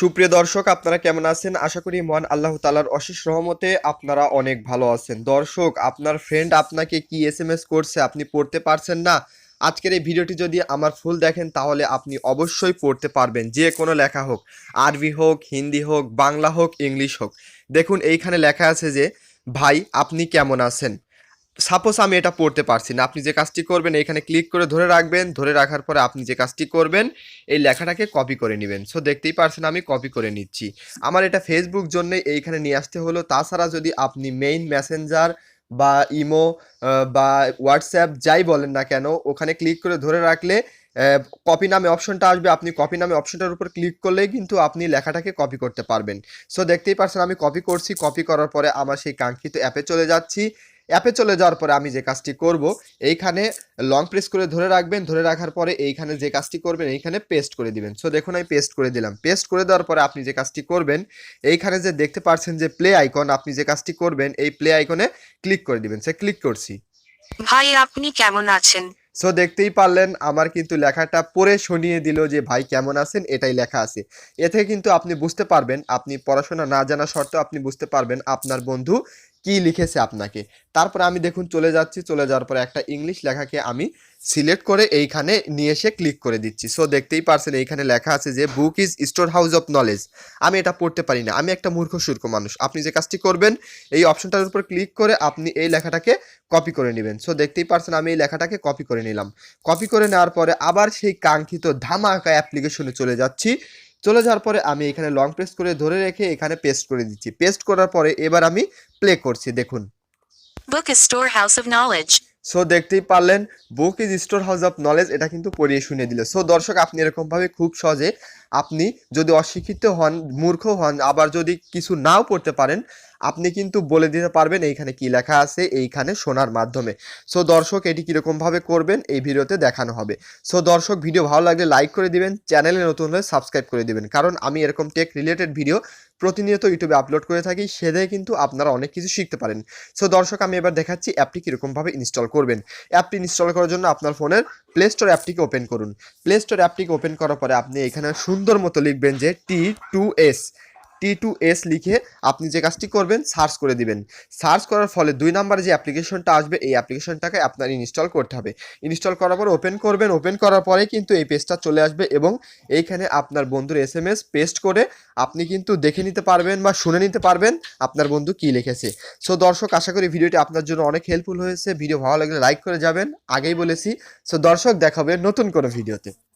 সুপ্রিয় দর্শক, আপনারা কেমন আছেন? আশা করি মহান আল্লাহ তাআলার অশেষ রহমতে আপনারা অনেক ভালো আছেন। দর্শক, আপনার ফ্রেন্ড আপনাকে কি এসএমএস করছে আপনি পড়তে পারছেন না? আজকের এই ভিডিওটি যদি আমার ফুল দেখেন তাহলে আপনি অবশ্যই পড়তে পারবেন। যে কোনো লেখা হোক, আরবি হোক, হিন্দি হোক, বাংলা হোক, ইংলিশ হোক। দেখুন এইখানে লেখা আছে যে, ভাই আপনি কেমন আছেন? সাপোজ আমি এটা পড়তে পারছি না, আপনি যে কাজটি করবেন এইখানে ক্লিক করে ধরে রাখবেন। ধরে রাখার পরে আপনি যে কাজটি করবেন, এই লেখাটাকে কপি করে নেবেন। সো দেখতেই পারছেন আমি কপি করে নিচ্ছি। আমার এটা ফেসবুক জন্য এইখানে নিয়ে আসতে হলো। তাছাড়া যদি আপনি মেইন মেসেঞ্জার বা ইমো বা হোয়াটসঅ্যাপ যাই বলেন না কেন, ওখানে ক্লিক করে ধরে রাখলে কপি নামে অপশনটা আসবে। আপনি কপি নামে অপশনটার উপর ক্লিক করলেই কিন্তু আপনি লেখাটাকে কপি করতে পারবেন। সো দেখতেই পারছেন আমি কপি করছি। কপি করার পরে আমার সেই কাঙ্ক্ষিত অ্যাপে চলে যাচ্ছি। অ্যাপে চলে যাওয়ার পরে আমি যে কাজটি করব, এইখানে লং প্রেস করে ধরে রাখবেন। ধরে রাখার পরে এইখানে যে কাজটি করবেন এইখানে পেস্ট করে দিবেন। সো দেখুন আমি পেস্ট করে দিলাম। পেস্ট করে দেওয়ার পরে আপনি যে কাজটি করবেন, এইখানে যে দেখতে পাচ্ছেন যে প্লে আইকন, আপনি যে কাজটি করবেন এই প্লে আইকনে ক্লিক করে দিবেন। সে ক্লিক করছি। ভাই আপনি কেমন আছেন? সো দেখতেই পারলেন আমার কিন্তু লেখাটা পড়ে শুনিয়ে দিল যে ভাই কেমন আছেন, এটাই লেখা আছে। এ থেকে কিন্তু আপনি বুঝতে পারবেন, আপনি পড়াশোনা না জানা সত্ত্বেও আপনি বুঝতে পারবেন আপনার বন্ধু কি লিখেছে আপনাকে। তারপরে আমি দেখুন চলে যাচ্ছি। চলে যাওয়ার পরে একটা ইংলিশ লেখাকে আমি সিলেক্ট করে এইখানে নিয়ে এসে ক্লিক করে দিচ্ছি। সো দেখতেই পারছেন এইখানে লেখা আছে যে book is store house of knowledge. আমি এটা পড়তে পারি না, আমি একটা মূর্খ সূর্খ মানুষ। আপনি যে কাজটি করবেন, এই অপশনটার উপর ক্লিক করে আপনি এই লেখাটাকে কপি করে নেবেন। সো দেখতেই পারছেন আমি এই লেখাটাকে কপি করে নিলাম। কপি করে নেওয়ার পরে আবার সেই কাঙ্ক্ষিত ধামাকা অ্যাপ্লিকেশনে চলে যাচ্ছি। চলে যাওয়ার পরে আমি এখানে লং প্রেস করে ধরে রেখে এখানে পেস্ট করে দিচ্ছি। পেস্ট করার পরে এবার আমি প্লে করছি। দেখুন। Book is storehouse of knowledge. So দেখতেই পারলেন book is store house of knowledge, এটা কিন্তু পড়িয়ে শুনিয়ে দিল। সো দর্শক, আপনি এরকমভাবে খুব সহজে, আপনি যদি অশিক্ষিত হন, মূর্খ হন, আবার যদি কিছু নাও পড়তে পারেন, আপনি কিন্তু বলে দিতে পারবেন এইখানে কি লেখা আছে এইখানে শোনার মাধ্যমে। সো দর্শক, এটি কীরকমভাবে করবেন এই ভিডিওতে দেখানো হবে। সো দর্শক, ভিডিও ভালো লাগলে লাইক করে দিবেন, চ্যানেলে নতুন হলে সাবস্ক্রাইব করে দিবেন, কারণ আমি এরকম টেক রিলেটেড ভিডিও প্রতিনিয়ত ইউটিউবে আপলোড করে থাকি। সেটাই কিন্তু আপনারা অনেক কিছু শিখতে পারেন। সো দর্শক, আমি এবার দেখাচ্ছি অ্যাপটি কীরকমভাবে ইনস্টল করবেন। অ্যাপটি ইনস্টল করার জন্য আপনার ফোনের প্লে স্টোর অ্যাপটিকে ওপেন করুন। প্লে স্টোর অ্যাপটিকে ওপেন করার পরে আপনি এখানে সুন্দর মতো লিখবেন যে t2s। t2s লিখে আপনি যে কাজটি করবেন সার্চ করে দিবেন। সার্চ করার ফলে 2 নম্বরে যে অ্যাপ্লিকেশনটা আসবে এই অ্যাপ্লিকেশনটাকে আপনার ইনস্টল করতে হবে। ইনস্টল করার পর ওপেন করবেন। ওপেন করার পরে কিন্তু এই পেজটা চলে আসবে এবং এইখানে আপনার বন্ধুর এসএমএস পেস্ট করে আপনি কিন্তু দেখে নিতে পারবেন বা শুনে নিতে পারবেন আপনার বন্ধু কি লিখেছে। সো দর্শক, আশা করি ভিডিওটি আপনার জন্য অনেক হেল্পফুল হয়েছে। ভিডিও ভালো লাগলে লাইক করে যাবেন, আগেই বলেছি। সো দর্শক, দেখা হবে নতুন কোনো ভিডিওতে।